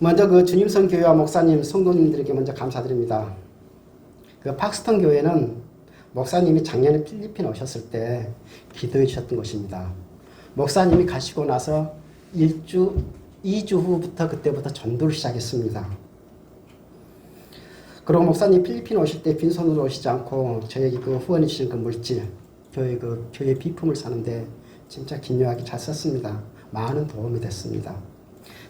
먼저 그 주님성 교회와 목사님, 성도님들에게 먼저 감사드립니다. 그 팍스턴 교회는 목사님이 작년에 필리핀 오셨을 때 기도해 주셨던 곳입니다. 목사님이 가시고 나서 2주 후부터 그때부터 전도를 시작했습니다. 그리고 목사님 필리핀 오실 때 빈손으로 오시지 않고 저에게 그 후원해 주신 그 물질, 교회 비품을 사는데 진짜 기묘하게 잘 썼습니다. 많은 도움이 됐습니다.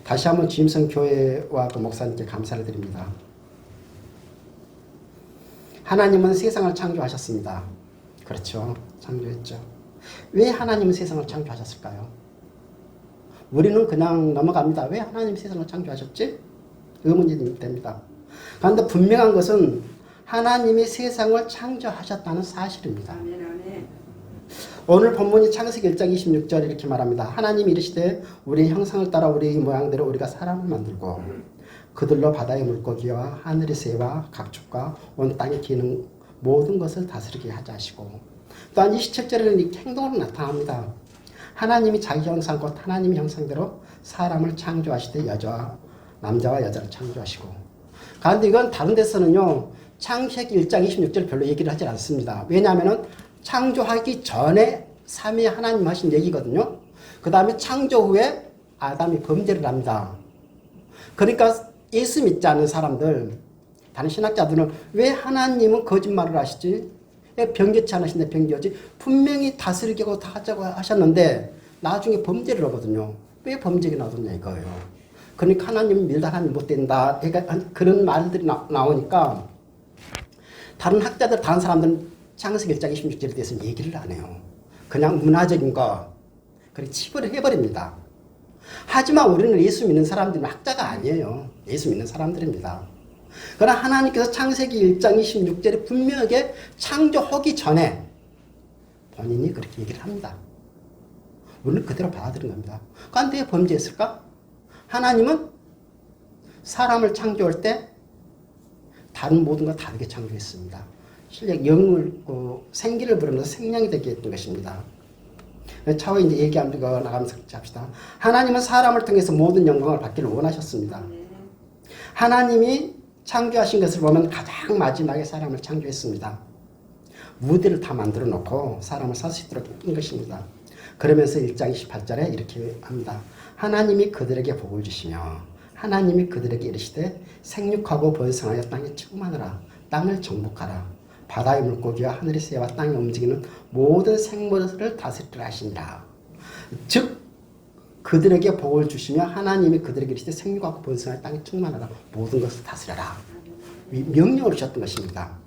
다시 한번 주임성 교회와 그 목사님께 감사를 드립니다. 하나님은 세상을 창조하셨습니다. 그렇죠. 창조했죠. 왜 하나님은 세상을 창조하셨을까요? 우리는 그냥 넘어갑니다. 왜 하나님이 세상을 창조하셨지? 의문이 됩니다. 그런데 분명한 것은 하나님이 세상을 창조하셨다는 사실입니다. 오늘 본문이 창세기 1장 26절 이렇게 말합니다. 하나님이 이르시되 우리의 형상을 따라 우리의 모양대로 우리가 사람을 만들고 그들로 바다의 물고기와 하늘의 새와 각축과 온 땅에 기는 모든 것을 다스리게 하자 하시고, 또한 27절에는 이 행동으로 나타납니다. 하나님이 자기 형상 곧 하나님의 형상대로 사람을 창조하시되 남자와 여자를 창조하시고. 그런데 이건 다른 데서는요, 창세기 1장 26절 별로 얘기를 하지 않습니다. 왜냐하면 창조하기 전에 삼위 하나님 하신 얘기거든요. 그 다음에 창조 후에 아담이 범죄를 합니다. 그러니까 예수 믿지 않는 사람들, 다른 신학자들은 왜 하나님은 거짓말을 하시지? 왜 변개치 않으신데 변개하지? 분명히 다스리고 다 하자고 하셨는데 나중에 범죄를 하거든요. 왜 범죄가 나오냐 이거예요. 그러니까 하나님은 밀당하면 못 된다. 그런 말들이 나오니까 다른 학자들, 다른 사람들은 창세기 1장 26절에 대해서 얘기를 안 해요. 그냥 문화적인 거, 그렇게 치부를 해버립니다. 하지만 우리는 예수 믿는 사람들은 학자가 아니에요. 예수 믿는 사람들입니다. 그러나 하나님께서 창세기 1장 26절에 분명하게 창조하기 전에 본인이 그렇게 얘기를 합니다. 우리는 그대로 받아들인 겁니다. 그런데 왜 범죄했을까? 하나님은 사람을 창조할 때 다른 모든 걸 다르게 창조했습니다. 실력, 영을, 생기를 부르면서 생명이 되게 했던 것입니다. 차후에 이제 얘기하면서 나가면서 합시다. 하나님은 사람을 통해서 모든 영광을 받기를 원하셨습니다. 하나님이 창조하신 것을 보면 가장 마지막에 사람을 창조했습니다. 무대를 다 만들어 놓고 사람을 살 수 있도록 한 것입니다. 그러면서 1장 28절에 이렇게 합니다. 하나님이 그들에게 복을 주시며 하나님이 그들에게 이르시되 생육하고 번성하여 땅에 충만하라. 땅을 정복하라. 바다의 물고기와 하늘의 새와 땅에 움직이는 모든 생물을 다스리라 하시니라. 즉 그들에게 복을 주시며 하나님이 그들에게 이르시되 생육하고 번성하여 땅에 충만하라. 모든 것을 다스려라. 명령을 주셨던 것입니다.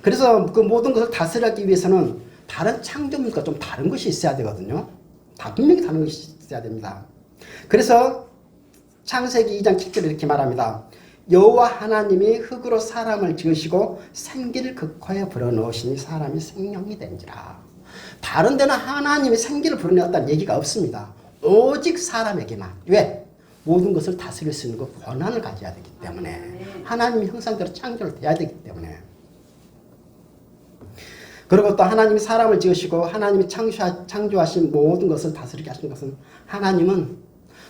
그래서 그 모든 것을 다스리기 위해서는 다른 창조물과 좀 다른 것이 있어야 되거든요. 다 분명히 다른 것이 있어야 됩니다. 그래서 창세기 2장 7절에 이렇게 말합니다. 여호와 하나님이 흙으로 사람을 지으시고 생기를 극화에 불어넣으시니 사람이 생명이 된지라. 다른 데는 하나님이 생기를 불어넣었다는 얘기가 없습니다. 오직 사람에게만. 왜? 모든 것을 다스릴 수 있는 그 권한을 가져야 되기 때문에, 하나님의 형상대로 창조를 돼야 되기 때문에. 그리고 또 하나님이 사람을 지으시고 하나님이 창조하신 모든 것을 다스리게 하신 것은, 하나님은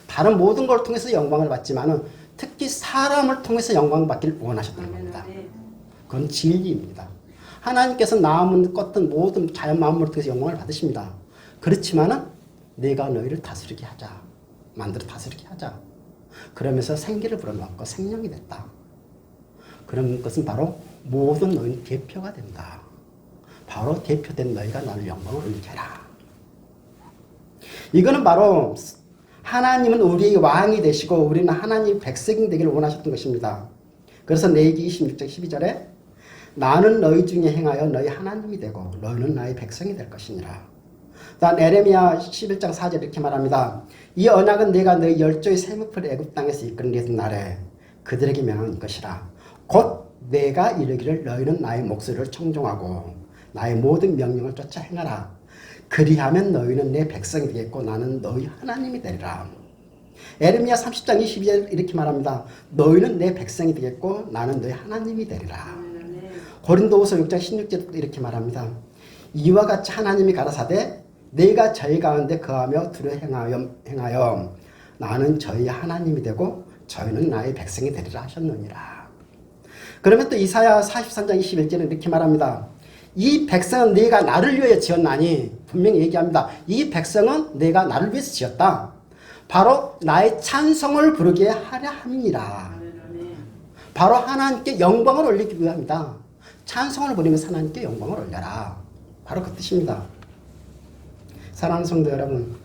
다른 모든 걸 통해서 영광을 받지만은 특히 사람을 통해서 영광을 받기를 원하셨다는 겁니다. 그건 진리입니다. 하나님께서 나무, 꽃든 모든 자연 만물을 통해서 영광을 받으십니다. 그렇지만은 내가 너희를 다스리게 하자. 만들어 다스리게 하자. 그러면서 생기를 불어넣고 생명이 됐다. 그런 것은 바로 모든 너희는 대표가 된다. 바로 대표된 너희가 나를 영광을 올리게라. 이거는 바로 하나님은 우리의 왕이 되시고 우리는 하나님의 백성이 되기를 원하셨던 것입니다. 그래서 레위기 26장 12절에 나는 너희 중에 행하여 너희 하나님이 되고 너희는 나의 백성이 될 것이니라. 다음 에레미야 11장 4절 이렇게 말합니다. 이 언약은 내가 너희 열조의 세무풀 애굽 땅에서 이끌어내던 날에 그들에게 명한 것이라. 곧 내가 이르기를 너희는 나의 목소리를 청종하고 나의 모든 명령을 쫓아 행하라. 그리하면 너희는 내 백성이 되겠고 나는 너희 하나님이 되리라. 에레미야 30장 22절 이렇게 말합니다. 너희는 내 백성이 되겠고 나는 너희 하나님이 되리라. 고린도후서 6장 16절 이렇게 말합니다. 이와 같이 하나님이 가라사대 내가 저희 가운데 거하며 두려 행하여 나는 저희 하나님이 되고 저희는 나의 백성이 되리라 하셨느니라. 그러면 또 이사야 43장 21절에 이렇게 말합니다. 이 백성은 내가 나를 위하여 지었나니, 분명히 얘기합니다. 이 백성은 내가 나를 위해서 지었다. 바로 나의 찬송을 부르게 하려 함이니라. 바로 하나님께 영광을 올리기 위함이다. 찬송을 부리면서 하나님께 영광을 올려라. 바로 그 뜻입니다. 사랑하는 성도 여러분,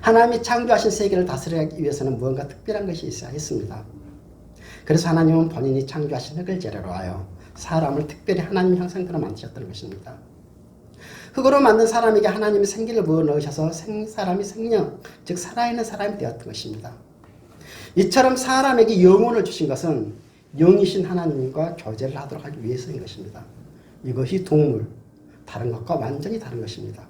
하나님이 창조하신 세계를 다스리기 위해서는 무언가 특별한 것이 있어야 했습니다. 그래서 하나님은 본인이 창조하신 흙을 재료로 하여 사람을 특별히 하나님 형상대로 만드셨다는 것입니다. 흙으로 만든 사람에게 하나님이 생기를 부어 넣으셔서 사람이 생명, 즉 살아있는 사람이 되었던 것입니다. 이처럼 사람에게 영혼을 주신 것은 영이신 하나님과 교제를 하도록 하기 위해서인 것입니다. 이것이 동물, 다른 것과 완전히 다른 것입니다.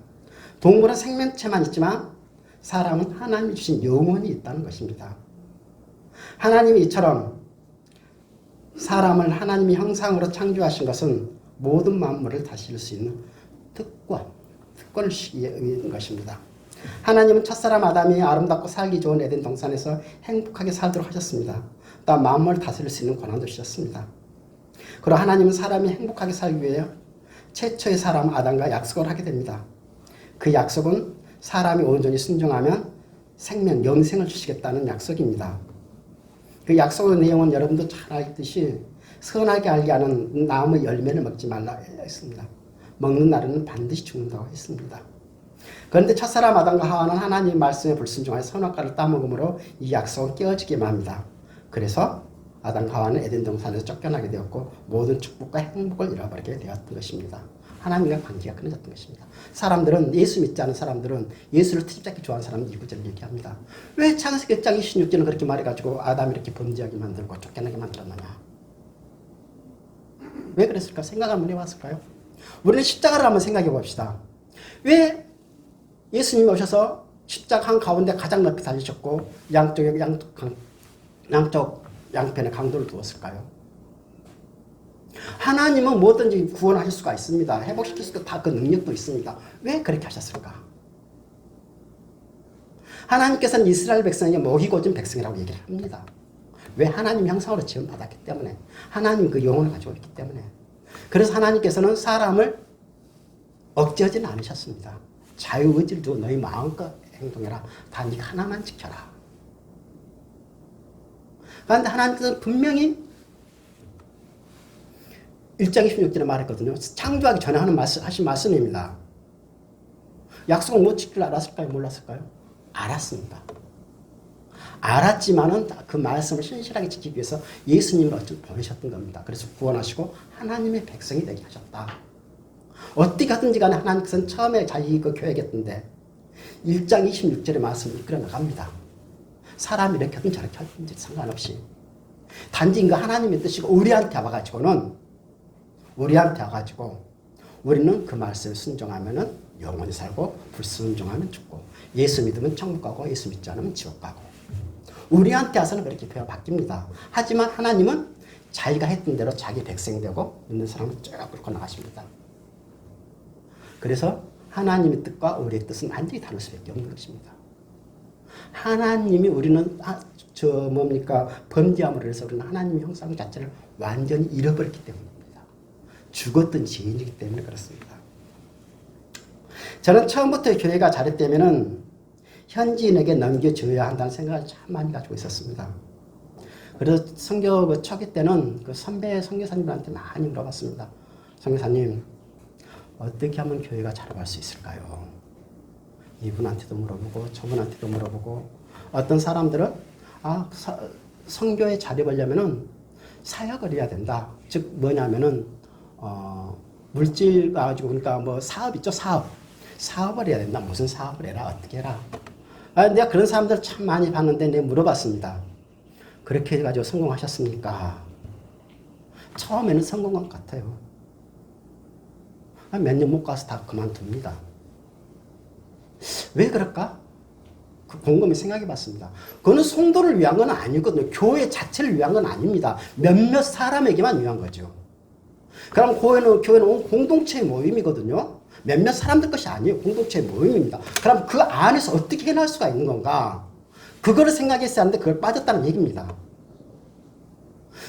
동물은 생명체만 있지만 사람은 하나님이 주신 영혼이 있다는 것입니다. 하나님이 이처럼 사람을 하나님의 형상으로 창조하신 것은 모든 만물을 다스릴 수 있는 특권을 주기 위한 것입니다. 하나님은 첫사람 아담이 아름답고 살기 좋은 에덴 동산에서 행복하게 살도록 하셨습니다. 또 만물을 다스릴 수 있는 권한도 주셨습니다. 그리고 하나님은 사람이 행복하게 살기 위해 최초의 사람 아담과 약속을 하게 됩니다. 그 약속은 사람이 온전히 순종하면 생명, 영생을 주시겠다는 약속입니다. 그 약속의 내용은 여러분도 잘 알듯이 선하게 알게 하는 나무의 열매를 먹지 말라 했습니다. 먹는 날에는 반드시 죽는다고 했습니다. 그런데 첫사람 아담과 하와는 하나님의 말씀에 불순종하여 선악과를 따먹음으로 이 약속은 깨어지기만 합니다. 그래서 아담과 하와는 에덴 동산에서 쫓겨나게 되었고 모든 축복과 행복을 잃어버리게 되었던 것입니다. 하나님과 관계가 끊어졌던 것입니다. 사람들은, 예수 믿지 않은 사람들은, 예수를 트집잡기 좋아하는 사람은 이 구절을 얘기합니다. 왜 창세기 1장 26절은 그렇게 말해가지고 아담이 이렇게 범죄하게 만들고 쫓겨나게 만들었느냐? 왜 그랬을까? 생각 한번 해봤을까요? 우리는 십자가를 한번 생각해 봅시다. 왜 예수님이 오셔서 십자가 한가운데 가장 높이 달리셨고 양쪽 양편에 강도를 두었을까요? 하나님은 뭐든지 구원하실 수가 있습니다. 회복시킬 수도 다 그 능력도 있습니다. 왜 그렇게 하셨을까? 하나님께서는 이스라엘 백성에게 목이 고진 백성이라고 얘기를 합니다. 왜? 하나님 형상으로 지음받았기 때문에, 하나님 그 영혼을 가지고 있기 때문에. 그래서 하나님께서는 사람을 억제하지는 않으셨습니다. 자유의지를 두고 너희 마음껏 행동해라. 단지 하나만 지켜라. 그런데 하나님께서는 분명히 1장 26절에 말했거든요. 창조하기 전에 하신 말씀입니다. 약속을 못 지킬 줄 알았을까요? 몰랐을까요? 알았습니다. 알았지만은 그 말씀을 신실하게 지키기 위해서 예수님을 어쩌 보내셨던 겁니다. 그래서 구원하시고 하나님의 백성이 되게 하셨다. 어떻게 하든지 간에 하나님께서는 처음에 자기 그 교회겠던데 1장 26절의 말씀을 이끌어 나갑니다. 사람이 이렇게 하든 저렇게 하든지 상관없이 단지 그 하나님의 뜻이고 우리한테 와가지고 우리는 그 말씀에 순종하면은 영원히 살고 불순종하면 죽고 예수 믿으면 천국 가고 예수 믿지 않으면 지옥 가고 우리한테 와서는 그렇게 배워 바뀝니다. 하지만 하나님은 자기가 했던 대로 자기 백성이 되고 있는 사람을 쭉 끌고 나가십니다. 그래서 하나님의 뜻과 우리의 뜻은 완전히 다를 수밖에 없는 것입니다. 하나님이 우리는 범죄함으로 해서 우리는 하나님의 형상 자체를 완전히 잃어버렸기 때문입니다. 죽었던 죄인이기 때문에 그렇습니다. 저는 처음부터 교회가 잘했다면은 현지인에게 넘겨줘야 한다는 생각을 참 많이 가지고 있었습니다. 그래서 선교 초기 때는 그 선배 선교사님들한테 많이 물어봤습니다. 선교사님, 어떻게 하면 교회가 자라갈 수 있을까요? 이분한테도 물어보고 저분한테도 물어보고 어떤 사람들은 선교에 자립하려면은 사역을 해야 된다. 즉 뭐냐면은 물질 가지고 그러니까 뭐 사업 있죠, 사업을 해야 된다. 무슨 사업을 해라, 어떻게 해라. 내가 그런 사람들 참 많이 봤는데 내가 물어봤습니다. 그렇게 해가지고 성공하셨습니까? 처음에는 성공한 것 같아요. 몇 년 못 가서 다 그만둡니다. 왜 그럴까? 곰곰이 생각해 봤습니다. 그거는 성도를 위한 건 아니거든요. 교회 자체를 위한 건 아닙니다. 몇몇 사람에게만 위한 거죠. 그럼 교회는 공동체의 모임이거든요. 몇몇 사람들 것이 아니에요. 공동체의 모임입니다. 그럼 그 안에서 어떻게 해낼 수가 있는 건가? 그거를 생각했어야 하는데 그걸 빠졌다는 얘기입니다.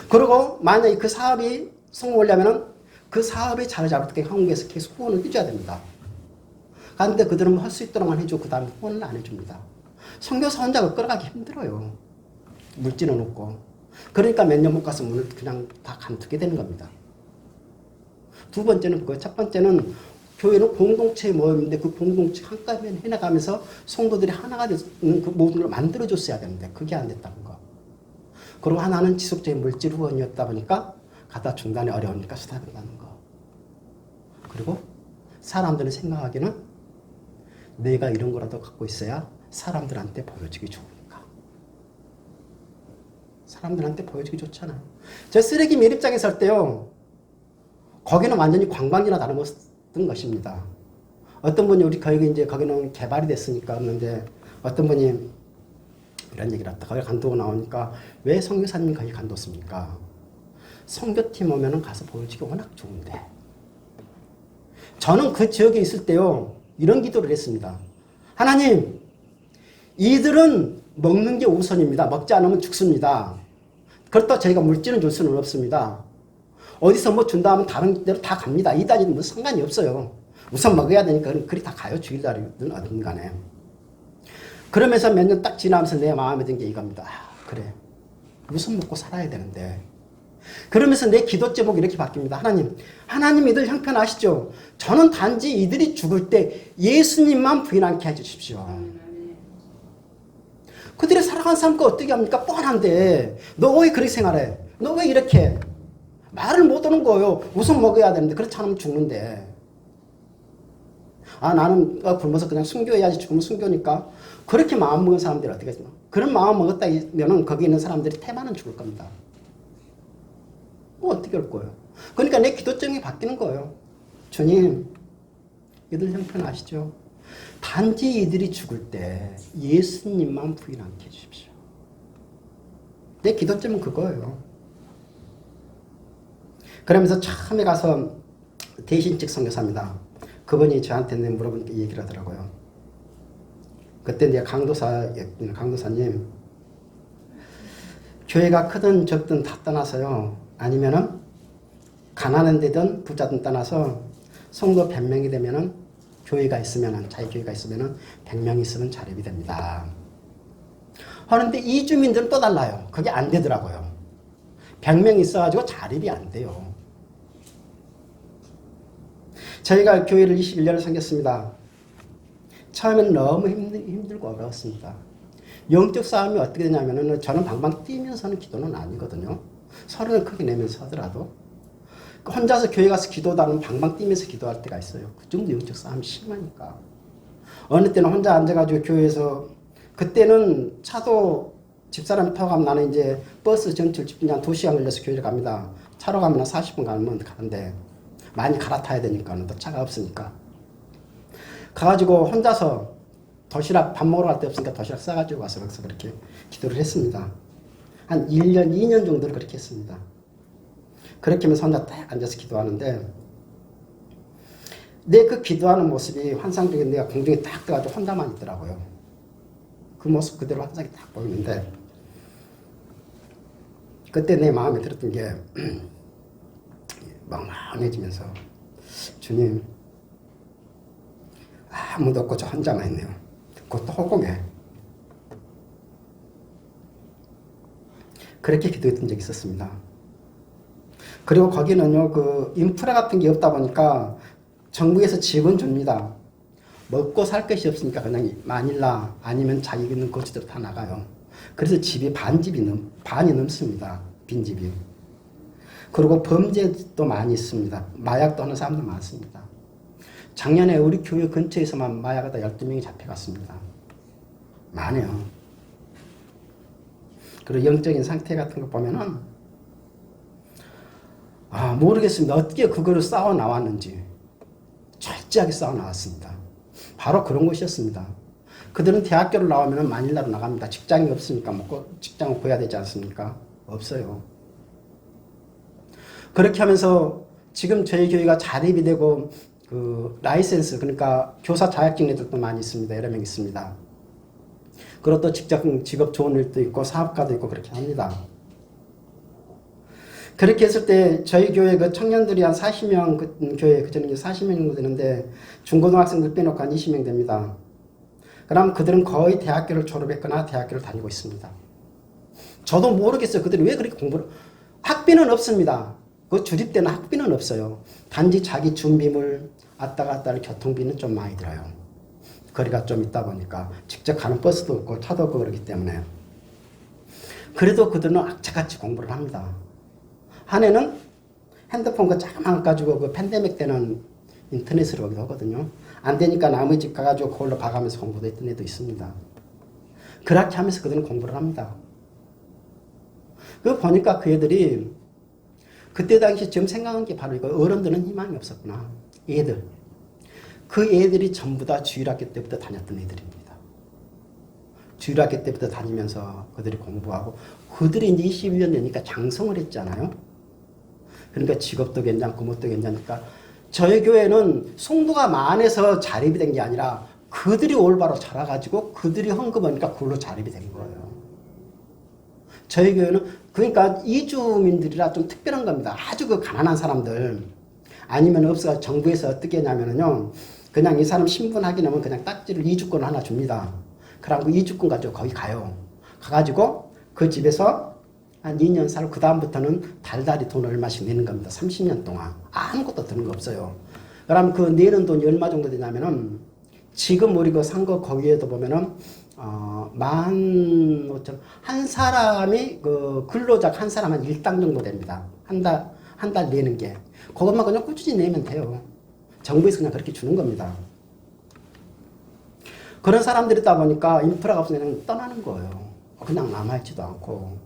그리고 만약에 그 사업이 성공하려면 그 사업의 자리 잡을 때 한국에서 계속 후원을 해줘야 됩니다. 그런데 그들은 할 수 있도록만 해주고 그 다음에 후원을 안 해줍니다. 선교사 혼자 끌어가기 힘들어요. 물질은 없고. 그러니까 몇 년 못 가서 문을 그냥 다 감두게 되는 겁니다. 두 번째는 그거예요. 첫 번째는 교회는 공동체의 모임인데 그 공동체 한꺼번에 해나가면서 성도들이 하나가 되는 그 모든 걸 만들어줬어야 되는데 그게 안 됐다는 거. 그리고 하나는 지속적인 물질 후원이었다 보니까 가다 중단에 어려우니까 수다된다는 거. 그리고 사람들이 생각하기는 내가 이런 거라도 갖고 있어야 사람들한테 보여주기 좋으니까. 사람들한테 보여주기 좋잖아요. 저 쓰레기 매립장에 살 때요. 거기는 완전히 관광지나 다름없던 것입니다. 어떤 분이 우리 거기는 개발이 됐으니까 없는데 어떤 분이 이런 얘기를 했다. 거기 간도가 나오니까 왜 선교사님이 거기 간도습니까? 선교팀 오면은 가서 보여주기 워낙 좋은데. 저는 그 지역에 있을 때요. 이런 기도를 했습니다. 하나님, 이들은 먹는 게 우선입니다. 먹지 않으면 죽습니다. 그렇다고 저희가 물질은 줄 수는 없습니다. 어디서 뭐 준다 하면 다른 데로 다 갑니다. 이단이든 뭐 상관이 없어요. 우선 먹어야 되니까 그리 다 가요. 주일날이든 어딘 간에. 그러면서 몇 년 딱 지나면서 내 마음에 든 게 이겁니다. 그래. 우선 먹고 살아야 되는데. 그러면서 내 기도 제목이 이렇게 바뀝니다. 하나님 이들 형편아시죠? 저는 단지 이들이 죽을 때 예수님만 부인 않게 해주십시오. 그들이 살아간 삶과 어떻게 합니까? 뻔한데 너 왜 그렇게 생활해? 너 왜 이렇게? 말을 못 하는 거예요. 우선 먹어야 되는데 그렇지 않으면 죽는데. 나는 굶어서 그냥 순교해야지. 죽으면 순교니까. 그렇게 마음먹은 사람들이 어떻게 했나? 그런 마음 먹었다면 거기 있는 사람들이 태만은 죽을 겁니다. 뭐 어떻게 할 거예요? 그러니까 내 기도점이 바뀌는 거예요. 주님, 이들 형편 아시죠? 단지 이들이 죽을 때 예수님만 부인 않게 해주십시오. 내 기도점은 그거예요. 그러면서 처음에 가서 대신직 선교사입니다. 그분이 저한테 물어본 얘기를 하더라고요. 그때 내가 강도사님, 교회가 크든 적든 다 떠나서요. 아니면은 가난한 데든 부자든 떠나서 성도 100명이 되면은 교회가 있으면은 자기 교회가 있으면은 100명 있으면 자립이 됩니다. 그런데 이 주민들은 또 달라요. 그게 안 되더라고요. 100명 있어가지고 자립이 안 돼요. 저희가 교회를 21년을 섬겼습니다. 처음에는 너무 힘들고 어려웠습니다. 영적 싸움이 어떻게 되냐면은 저는 방방 뛰면서 하는 기도는 아니거든요. 소리는 크게 내면서 하더라도 혼자서 교회 가서 기도도 안 하면 방방 뛰면서 기도할 때가 있어요. 그 정도 영적 싸움이 심하니까. 어느 때는 혼자 앉아가지고 교회에서 그때는 차도 집사람이 타고 가면 나는 이제 버스 전철 그냥 2시간 걸려서 교회를 갑니다. 차로 가면 40분 가면 가는데 많이 갈아타야 되니까 또 차가 없으니까 가가지고 혼자서 도시락 밥 먹으러 갈 데 없으니까 도시락 싸가지고 와서 거기서 그렇게 기도를 했습니다. 한 1년, 2년 정도를 그렇게 했습니다. 그렇게 하면서 혼자 딱 앉아서 기도하는데 내 그 기도하는 모습이 환상적인 내가 공중에 딱 떠가지고 혼자만 있더라고요. 그 모습 그대로 환상이 딱 보이는데 그때 내 마음에 들었던 게 막막해지면서 주님 아무도 없고 저 혼자만 있네요. 그것도 허공에. 그렇게 기도했던 적이 있었습니다. 그리고 거기는요, 그 인프라 같은 게 없다 보니까 정부에서 집은 줍니다. 먹고 살 것이 없으니까 그냥 마닐라 아니면 자기 있는 거치대로 다 나가요. 그래서 집이 반이 넘습니다. 빈집이. 그리고 범죄도 많이 있습니다. 마약도 하는 사람도 많습니다. 작년에 우리 교회 근처에서만 마약하다 12명이 잡혀갔습니다. 많아요. 그리고 영적인 상태 같은 거 보면은 모르겠습니다. 어떻게 그거를 싸워 나왔는지. 철저하게 싸워 나왔습니다. 바로 그런 것이었습니다. 그들은 대학교를 나오면 마닐라로 나갑니다. 직장이 없으니까 직장을 구해야 되지 않습니까? 없어요. 그렇게 하면서 지금 저희 교회가 자립이 되고 그 라이센스 그러니까 교사 자격증 애들도 많이 있습니다. 여러 명 있습니다. 그리고 또 직업 좋은 일도 있고 사업가도 있고 그렇게 합니다. 그렇게 했을 때 저희 교회 그 청년들이 한 40명, 교회 그전에 40명 정도 되는데 중고등학생들 빼놓고 한 20명 됩니다. 그럼 그들은 거의 대학교를 졸업했거나 대학교를 다니고 있습니다. 저도 모르겠어요. 그들이 왜 그렇게 공부를. 학비는 없습니다. 그 주립되는 학비는 없어요. 단지 자기 준비물, 왔다 갔다를 교통비는 좀 많이 들어요. 거리가 좀 있다 보니까 직접 가는 버스도 없고 차도 없고 그렇기 때문에. 그래도 그들은 악착같이 공부를 합니다. 한 해는 핸드폰 그 조그만 거 가지고 그 팬데믹 때는 인터넷으로 하기도 하거든요. 안 되니까 남의 집 가가지고 그걸로 봐가면서 공부도 했던 애도 있습니다. 그렇게 하면서 그들은 공부를 합니다. 그 보니까 그 애들이 그때 당시 지금 생각한 게 바로 이거. 어른들은 희망이 없었구나. 애들. 그 애들이 전부 다 주일학교 때부터 다녔던 애들입니다. 주일학교 때부터 다니면서 그들이 공부하고 그들이 이제 21년 되니까 장성을 했잖아요. 그러니까 직업도 괜찮고 뭣도 괜찮으니까 저희 교회는 송도가 많아서 자립이 된 게 아니라 그들이 올바로 자라가지고 그들이 헌금하니까 그걸로 자립이 된 거예요. 저희 교회는 그러니까 이주민들이라 좀 특별한 겁니다. 아주 그 가난한 사람들 아니면 없어 정부에서 어떻게 하냐면요. 그냥 이 사람 신분 확인하면 그냥 딱지를 이주권 하나 줍니다. 그러고 이주권 가지고 거기 가요. 가가지고 그 집에서 한 2년 살고 그 다음부터는 달달이 돈 얼마씩 내는 겁니다. 30년 동안 아무것도 드는 거 없어요. 그럼 그 내는 돈이 얼마 정도 되냐면은 지금 우리 그 산 거 거기에도 보면은 15,000원 한 사람이 그 근로자 한 사람 한 일당 정도 됩니다. 한 달 내는 게 그것만 그냥 꾸준히 내면 돼요. 정부에서 그냥 그렇게 주는 겁니다. 그런 사람들이 있다 보니까 인프라가 없어서 그냥 떠나는 거예요. 그냥 남아있지도 않고.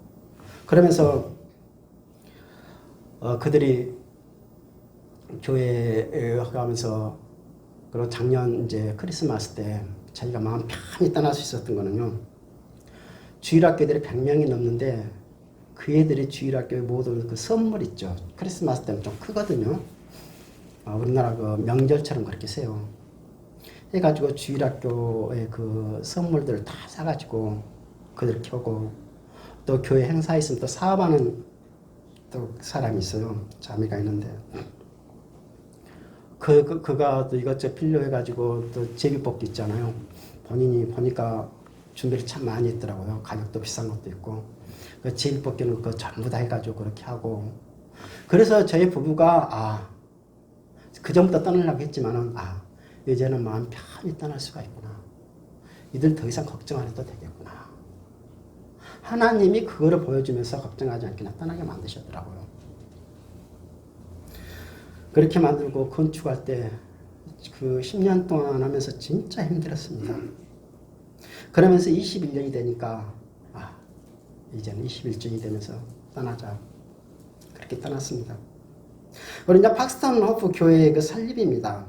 그러면서 그들이 교회에 가면서 그리고 작년 이제 크리스마스 때 자기가 마음 편히 떠날 수 있었던 거는요. 주일학교들이 100명이 넘는데 그 애들이 주일학교에 모두 그 선물 있죠. 크리스마스 때는 좀 크거든요. 우리나라 그 명절처럼 그렇게 세요. 해가지고 주일학교에 그 선물들을 다 사가지고 그들 켜고 또 교회 행사 있으면 또 사업하는 또 사람이 있어요. 자매가 있는데 그가 또 이것저것 필요해가지고 또 제비뽑기 있잖아요. 본인이 보니까 준비를 참 많이 했더라고요. 가격도 비싼 것도 있고 그 제비뽑기는 그거 전부 다 해가지고 그렇게 하고 그래서 저희 부부가 그 전부터 떠나려고 했지만은 이제는 마음 편히 떠날 수가 있구나. 이들 더 이상 걱정 안 해도 되겠구나. 하나님이 그거를 보여주면서 걱정하지 않게 떠나게 만드셨더라고요. 그렇게 만들고 건축할 때 그 10년 동안 하면서 진짜 힘들었습니다. 그러면서 21년이 되니까 이제는 21년이 되면서 떠나자. 그렇게 떠났습니다. 그리고 이제 팍스턴 호프 교회의 그 설립입니다.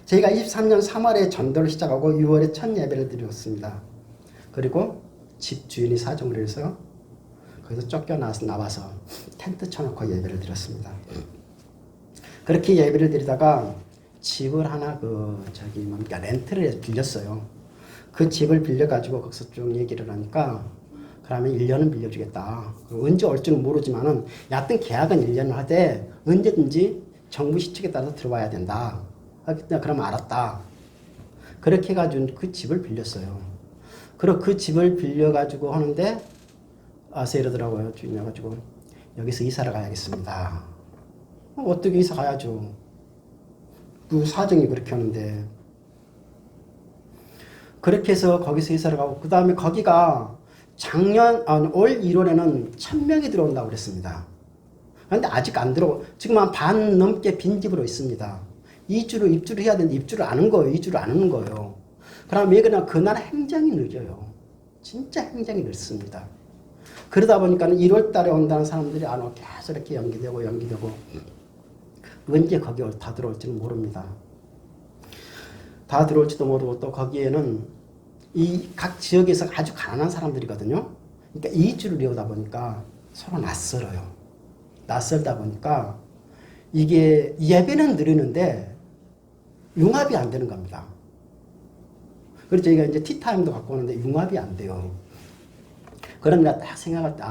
저희가 23년 3월에 전도를 시작하고 6월에 첫 예배를 드렸습니다. 그리고 집 주인이 사정을 해서 거기서 나와서 텐트 쳐놓고 예배를 드렸습니다. 그렇게 예배를 드리다가 집을 하나 렌트를 해서 빌렸어요. 그 집을 빌려가지고 거기서 쭉 얘기를 하니까 그러면 1년은 빌려주겠다. 언제 올지는 모르지만은 여하튼 계약은 1년 하되 언제든지 정부 시책에 따라서 들어와야 된다. 그럼 알았다. 그렇게 해가지고 그 집을 빌렸어요. 그리고 그 집을 빌려가지고 하는데 이러더라고요. 주인이 와가지고 여기서 이사를 가야겠습니다. 어떻게 이사 가야죠. 그 사정이 그렇게 하는데 그렇게 해서 거기서 이사를 가고 그 다음에 거기가 올 1월에는 1000명이 들어온다고 그랬습니다. 그런데 아직 안 들어오고 지금 한 반 넘게 빈집으로 있습니다. 입주를 해야 되는데 입주를 안 한 거예요. 이주를 안 하는 거예요. 그럼 왜 그냥 그나라 행정이 늦어요. 진짜 행정이 늦습니다. 그러다 보니까 1월 달에 온다는 사람들이 안 오고 계속 이렇게 연기되고 언제 거기 다 들어올지는 모릅니다. 다 들어올지도 모르고 또 거기에는 이 각 지역에서 아주 가난한 사람들이거든요. 그러니까 이주를 이어다 보니까 서로 낯설어요. 낯설다 보니까 이게 예배는 드리는데 융합이 안 되는 겁니다. 그래서 저희가 이제 티타임도 갖고 오는데 융합이 안 돼요. 그럼 내가 딱 생각할 때,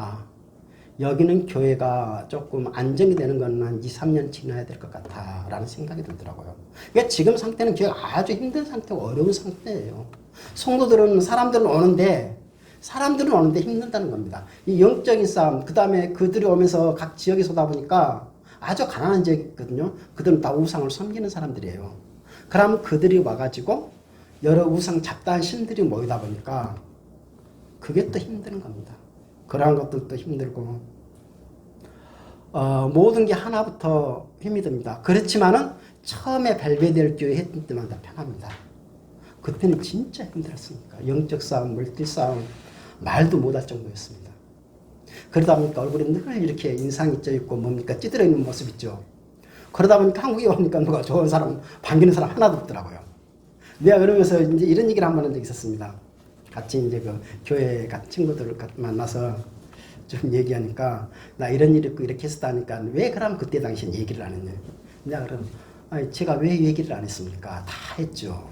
여기는 교회가 조금 안정이 되는 건 한 2, 3년 지나야 될 것 같아 라는 생각이 들더라고요. 그러니까 지금 상태는 교회가 아주 힘든 상태고 어려운 상태예요. 성도들은 사람들은 오는데 힘든다는 겁니다. 이 영적인 싸움, 그 다음에 그들이 오면서 각 지역에서 오다 보니까 아주 가난한 지역이 있거든요. 그들은 다 우상을 섬기는 사람들이에요. 그럼 그들이 와가지고 여러 우상 잡다한 신들이 모이다 보니까 그게 또 힘든 겁니다. 그러한 것들도 힘들고 모든 게 하나부터 힘이 듭니다. 그렇지만은 처음에 벨베데르 교회 했던 때마다 편합니다. 그때는 진짜 힘들었으니까 영적 싸움, 물질 싸움 말도 못할 정도였습니다. 그러다 보니까 얼굴에 늘 이렇게 인상이 쪄있고 뭡니까 찌들어 있는 모습 있죠. 그러다 보니까 한국에 오니까 누가 좋은 사람 반기는 사람 하나도 없더라고요. 내가 그러면서 이제 이런 얘기를 한번 한 적이 있었습니다. 같이 이제 그 교회 같은 친구들을 만나서 좀 얘기하니까 나 이런 일 있고 이렇게 했었다니까 왜 그럼 그때 당시엔 얘기를 안 했냐. 내가 그럼 제가 왜 얘기를 안 했습니까? 다 했죠.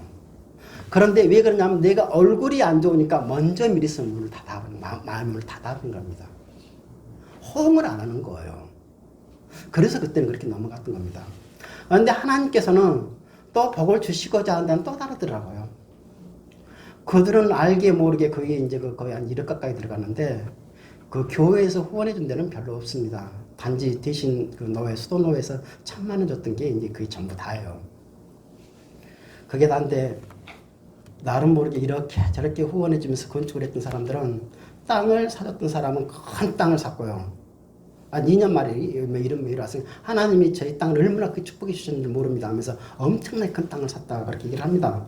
그런데 왜 그러냐면 내가 얼굴이 안 좋으니까 먼저 미리서 문을 닫아버린, 마음을 닫아버린 겁니다. 호응을 안 하는 거예요. 그래서 그때는 그렇게 넘어갔던 겁니다. 그런데 하나님께서는 또 복을 주시고자 한다는 또 다르더라고요. 그들은 알게 모르게 그게 이제 거의 한 1억 가까이 들어갔는데 그 교회에서 후원해 준 데는 별로 없습니다. 단지 대신 그 노회, 수도노회에서 1,000만 원 줬던 게 이제 거의 전부 다예요. 그게 다인데 나름 모르게 이렇게 저렇게 후원해 주면서 건축을 했던 사람들은 땅을 사줬던 사람은 큰 땅을 샀고요. 2년 만에 이런 메일이 왔어요. 하나님이 저희 땅을 얼마나 그 축복해 주셨는지 모릅니다 하면서 엄청나게 큰 땅을 샀다 그렇게 얘기를 합니다.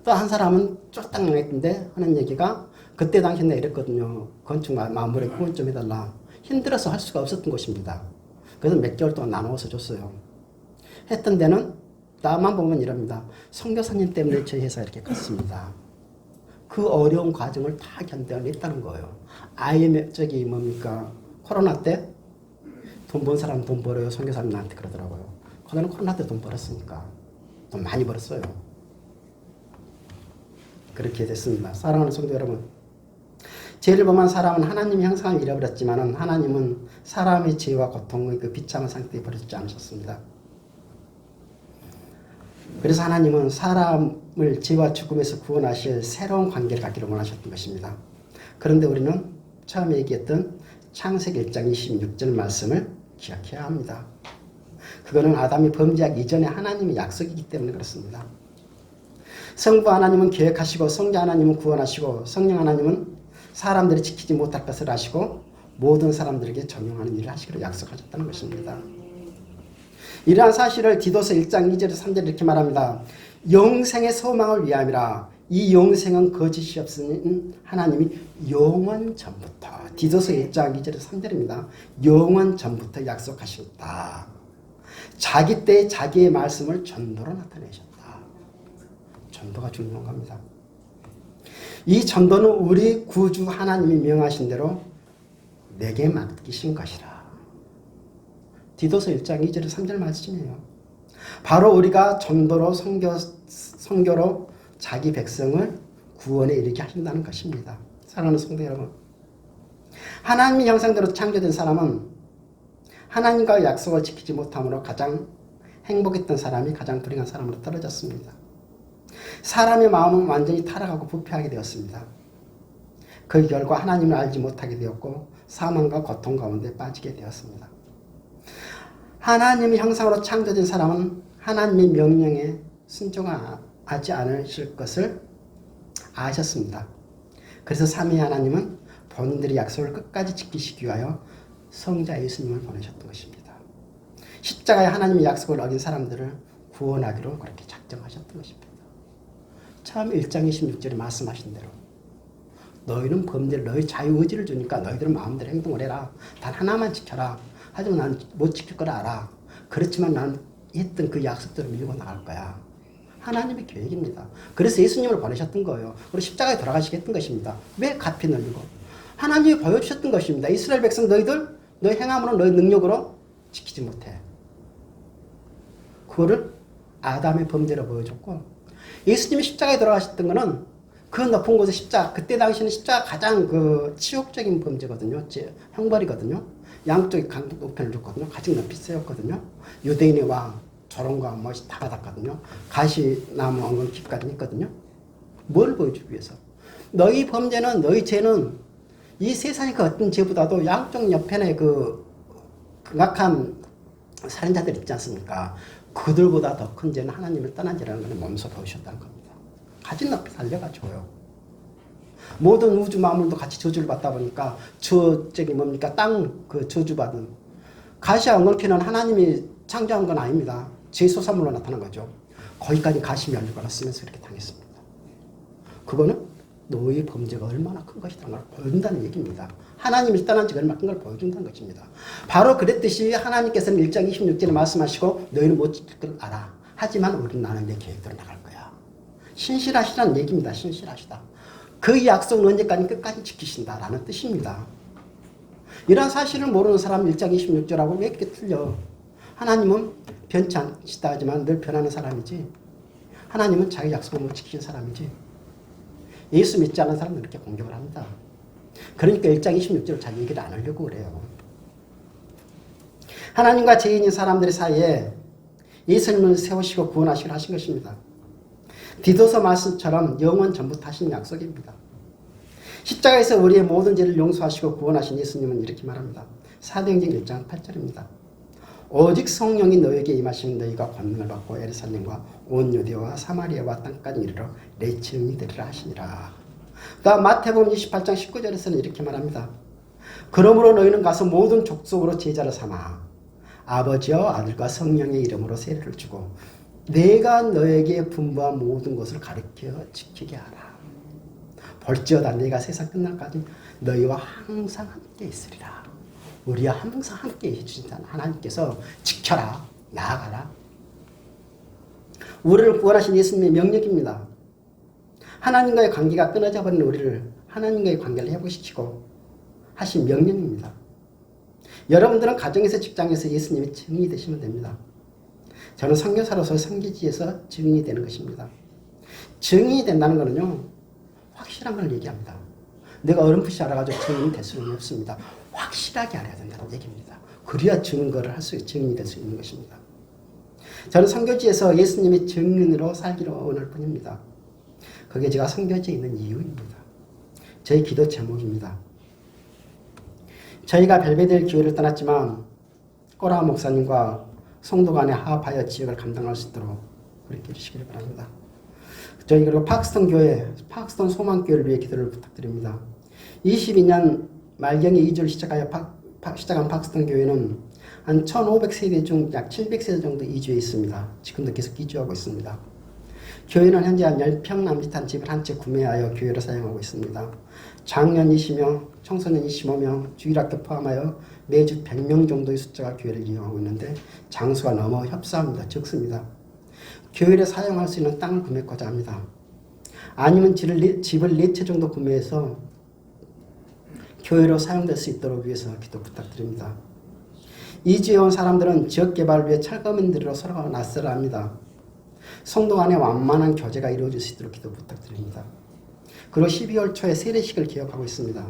또 한 사람은 쫄딱 망했던데 하는 얘기가 그때 당시에 내가 이랬거든요. 건축 마무리 후원 좀 해달라. 힘들어서 할 수가 없었던 것입니다. 그래서 몇 개월 동안 나눠서 줬어요. 했던 데는 나만 보면 이럽니다. 선교사님 때문에 저희 회사 이렇게 컸습니다. 그 어려운 과정을 다 견뎌냈다는 거예요. 저기 뭡니까 코로나 때 돈 번 사람 돈 벌어요. 선교사님 나한테 그러더라고요. 저는 코로나 때 돈 벌었으니까 돈 많이 벌었어요. 그렇게 됐습니다. 사랑하는 성도 여러분, 죄를 범한 사람은 하나님의 형상을 잃어버렸지만 하나님은 사람의 죄와 고통의 그 비참한 상태에 버리지 않으셨습니다. 그래서 하나님은 사람을 죄와 죽음에서 구원하실 새로운 관계를 갖기를 원하셨던 것입니다. 그런데 우리는 처음에 얘기했던 창세기 1장 26절 말씀을 기억해야 합니다. 그거는 아담이 범죄하기 이전에 하나님의 약속이기 때문에 그렇습니다. 성부 하나님은 계획하시고 성자 하나님은 구원하시고 성령 하나님은 사람들이 지키지 못할 것을 하시고 모든 사람들에게 적용하는 일을 하시기로 약속하셨다는 것입니다. 이러한 사실을 디도서 1장 2절에서 3절 이렇게 말합니다. 영생의 소망을 위함이라. 이 영생은 거짓이 없으니 하나님이 영원 전부터 디도서 1장 2절에서 3절입니다. 영원 전부터 약속하셨다. 자기 때에 자기의 말씀을 전도로 나타내셨다. 전도가 중요한 겁니다. 이 전도는 우리 구주 하나님이 명하신 대로 내게 맡기신 것이라. 디도서 1장 2절에 3절 말씀이에요. 바로 우리가 전도로 선교로 자기 백성을 구원에 이르게 하신다는 것입니다. 사랑하는 성도 여러분, 하나님의 형상대로 창조된 사람은 하나님과의 약속을 지키지 못함으로 가장 행복했던 사람이 가장 불행한 사람으로 떨어졌습니다. 사람의 마음은 완전히 타락하고 부패하게 되었습니다. 그 결과 하나님을 알지 못하게 되었고 사망과 고통 가운데 빠지게 되었습니다. 하나님의 형상으로 창조된 사람은 하나님의 명령에 순종하지 않으실 것을 아셨습니다. 그래서 삼위 하나님은 본인들의 약속을 끝까지 지키시기 위하여 성자 예수님을 보내셨던 것입니다. 십자가에 하나님의 약속을 어긴 사람들을 구원하기로 그렇게 작정하셨던 것입니다. 처음 1장 26절에 말씀하신 대로 너희는 범죄를 너희 자유의지를 주니까 너희들은 마음대로 행동을 해라. 단 하나만 지켜라. 하지만 난 못 지킬 걸 알아. 그렇지만 난 했던 그 약속대로 밀고 나갈 거야. 하나님의 계획입니다. 그래서 예수님을 보내셨던 거예요. 그리고 십자가에 돌아가시게 했던 것입니다. 왜 갚이 늘리고? 하나님이 보여주셨던 것입니다. 이스라엘 백성 너희 행함으로 너희 능력으로 지키지 못해. 그거를 아담의 범죄로 보여줬고 예수님이 십자가에 돌아가셨던 거는 그 높은 곳에 십자가, 그때 당시에는 십자가 가장 그 치욕적인 범죄거든요. 형벌이거든요. 양쪽에 강도편을 줬거든요. 가장 높이 세웠거든요. 유대인의 왕, 조롱과 멋이 다 받았거든요. 가시나무 엉겅퀴까지 있거든요. 뭘 보여주기 위해서? 너희 범죄는, 너희 죄는 이 세상의 그 어떤 죄보다도 양쪽 옆편에 그 극악한 살인자들 있지 않습니까? 그들보다 더 큰 죄는 하나님을 떠난 죄라는 것을 몸소 보여주셨다는 겁니다. 가진 높이 살려가지고요. 모든 우주 만물도 같이 저주를 받다 보니까 저기 뭡니까? 땅 그 저주받은 가시와 엉겅퀴는 하나님이 창조한 건 아닙니다. 제 소산물로 나타난 거죠. 거기까지 가시 멸류관을 쓰면서 그렇게 당했습니다. 그거는 너의 범죄가 얼마나 큰 것이라는 걸 보여준다는 얘기입니다. 하나님이 떠난 지가 얼마나 큰 걸 보여준다는 것입니다. 바로 그랬듯이 하나님께서는 1장 26절에 말씀하시고 너희는 못 지킬 걸 알아. 하지만 우리는 나는 내 계획대로 나갈 거야. 신실하시다는 얘기입니다. 신실하시다. 그 약속은 언제까지 끝까지 지키신다라는 뜻입니다. 이런 사실을 모르는 사람 1장 26절하고 왜 이렇게 틀려? 하나님은 변치 않시다 하지만 늘 변하는 사람이지. 하나님은 자기 약속을 못 지키신 사람이지. 예수 믿지 않는 사람은 이렇게 공격을 합니다. 그러니까 1장 26절을 잘 얘기를 안 하려고 그래요. 하나님과 죄인인 사람들 사이에 예수님을 세우시고 구원하시기로 하신 것입니다. 디도서 말씀처럼 영원 전부 타신 약속입니다. 십자가에서 우리의 모든 죄를 용서하시고 구원하신 예수님은 이렇게 말합니다. 사도행전 1장 8절입니다. 오직 성령이 너에게 임하시면 너희가 권능을 받고 예루살렘과 온 유대와 사마리아와 땅까지 이르러 내 증인이 되리라 하시니라. 그다음 마태복음 28장 19절에서는 이렇게 말합니다. 그러므로 너희는 가서 모든 족속으로 제자를 삼아 아버지와 아들과 성령의 이름으로 세례를 주고 내가 너에게 분부한 모든 것을 가르쳐 지키게 하라. 볼지어다 내가 세상 끝날까지 너희와 항상 함께 있으리라. 우리와 항상 함께 해주신다는 하나님께서 지켜라, 나아가라. 우리를 구원하신 예수님의 명령입니다. 하나님과의 관계가 끊어져 버린 우리를 하나님과의 관계를 회복시키고 하신 명령입니다. 여러분들은 가정에서 직장에서 예수님의 증인이 되시면 됩니다. 저는 선교사로서 선교지에서 증인이 되는 것입니다. 증인이 된다는 것은요, 확실한 걸 얘기합니다. 내가 어렴풋이 알아가지고 증인이 될 수는 없습니다. 확실하게 알아야 된다는 얘기입니다. 그래야 증거를 할 수, 증인이 될 수 있는 것입니다. 저는 선교지에서 예수님의 증인으로 살기로 원할 뿐입니다. 그게 제가 선교지에 있는 이유입니다. 저희 기도 제목입니다. 저희가 벨베델 교회를 떠났지만 꼬라 목사님과 성도 간에 화합하여 지역을 감당할 수 있도록 그렇게 해주시길 바랍니다. 저희 그리고 파크스턴 교회, 파크스턴 소망교회를 위해 기도를 부탁드립니다. 22년 말경에 이주를 시작한 파크스턴 교회는 한 1,500세대 중 약 700세대 정도 이주해 있습니다. 지금도 계속 이주하고 있습니다. 교회는 현재 한 10평 남짓한 집을 한 채 구매하여 교회로 사용하고 있습니다. 장년 20명, 청소년 25명, 주일학교 포함하여 매주 100명 정도의 숫자가 교회를 이용하고 있는데 장수가 너무 협소합니다. 적습니다. 교회를 사용할 수 있는 땅을 구매하고자 합니다. 아니면 집을 4채 정도 구매해서 교회로 사용될 수 있도록 위해서 기도 부탁드립니다. 이주해 온 사람들은 지역개발을 위해 철거민들로 서로 낯설어 합니다. 성도 간에 완만한 교제가 이루어질 수 있도록 기도 부탁드립니다. 그리고 12월 초에 세례식을 기획하고 있습니다.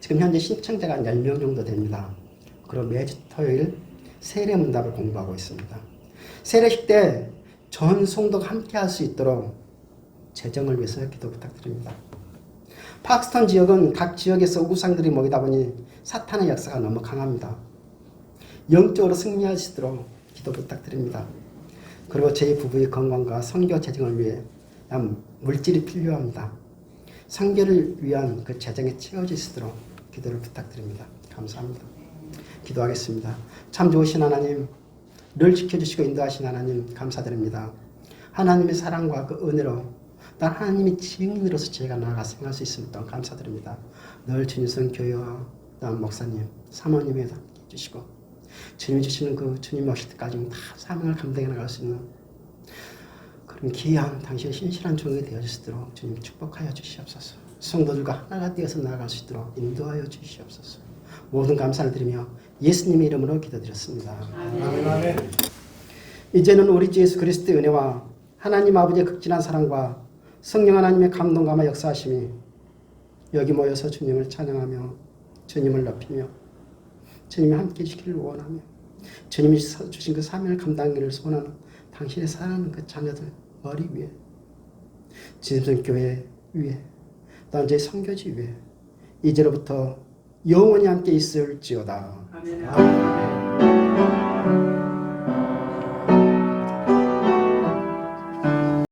지금 현재 신청자가 한 10명 정도 됩니다. 그리고 매주 토요일 세례 문답을 공부하고 있습니다. 세례식 때 전 성도가 함께 할 수 있도록 재정을 위해서 기도 부탁드립니다. 파크스턴 지역은 각 지역에서 우상들이 모이다 보니 사탄의 역사가 너무 강합니다. 영적으로 승리할 수 있도록 기도 부탁드립니다. 그리고 제 부부의 건강과 선교 재정을 위해 물질이 필요합니다. 선교를 위한 그 재정이 채워질 수 있도록 기도를 부탁드립니다. 감사합니다. 기도하겠습니다. 참 좋으신 하나님, 늘 지켜주시고 인도하신 하나님 감사드립니다. 하나님의 사랑과 그 은혜로 난 하나님의 증인으로서 제가 나아가 생각할 수 있음을 또한 감사드립니다. 늘 주님선 교회와 난 목사님, 사모님에 함께 해주시고 주님이 주시는 그 주님 오실 때까지 다 사명을 감당해 나갈 수 있는 그런 귀한 당신의 신실한 종이 되어주시도록 주님 축복하여 주시옵소서. 성도들과 하나가 되어서 나아갈 수 있도록 인도하여 주시옵소서. 모든 감사를 드리며 예수님의 이름으로 기도드렸습니다. 아멘. 이제는 우리 주 예수 그리스도의 은혜와 하나님 아버지의 극진한 사랑과 성령 하나님의 감동감화 역사하심이 여기 모여서 주님을 찬양하며 주님을 높이며 주님이 함께 해주기를 원하며 주님이 주신 그 사명을 감당하기를 소원하는 당신의 사랑하는 그 자녀들 머리 위에 진성교회 위에 또한 제 선교지 위에 이제로부터 영원히 함께 있을지어다. 아멘.